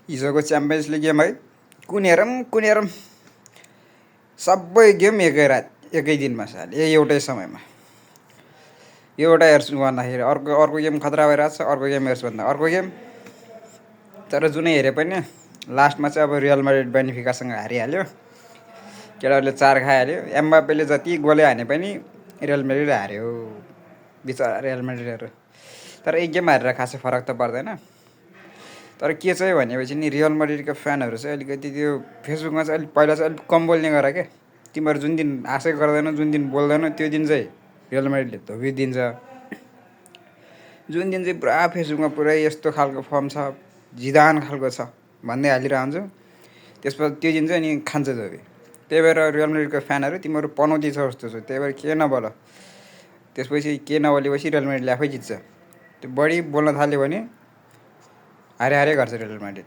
हिजोको champions league game है, कुनेरम सबै गेम एकै दिनमा साले, एउटै समयमा। एउटा हेर्छु भन्दाखेरि अर्को गेम खतरा भइरहेको छ, अर्को गेम हेर्छु भन्दा अर्को गेम। तर जुनै हेरे पनि लास्टमा चाहिँ अब रियल मैड्रिड बेनिफिकासँग हारिहाल्यो, केटाहरूले 4 खाइहाल्यो। एम्बापेले जति गोले हाने पनि रियल मैड्रिड हार्यो, बिचरा रियल मैड्रिडहरू। तर एक गेम हारेर खासै फरक त पर्दैन। तर के चाहिँ भनेपछि नि रियल मैड्रिडका फ्यानहरू चाहिँ अलिकति त्यो फेसबुकमा चाहिँ पहिला चाहिँ अलिक कम बोल्ने गर क्या। तिमीहरू जुन दिन आशै गर्दैनौ, जुन दिन बोल्दैनौ, त्यो दिन चाहिँ रियल मैड्रिडले धोबिदिन्छ। जुन दिन चाहिँ पुरा फेसबुकमा पुरै यस्तो खालको फर्म छ, जिदान खालको छ भन्दै हालिरहन्छु, त्यसपछि त्यो दिन चाहिँ अनि खान्छ धोबी। त्यही भएर रियल मैड्रिडको फ्यानहरू तिमीहरू पनौती छ जस्तो छ, त्यही भएर के नबोल। त्यसपछि के नबोलेपछि रियल मैड्रिडले आफै जित्छ। त्यो बढी बोल्न थाल्यो भने हारे गर्छ रियल मैड्रिड।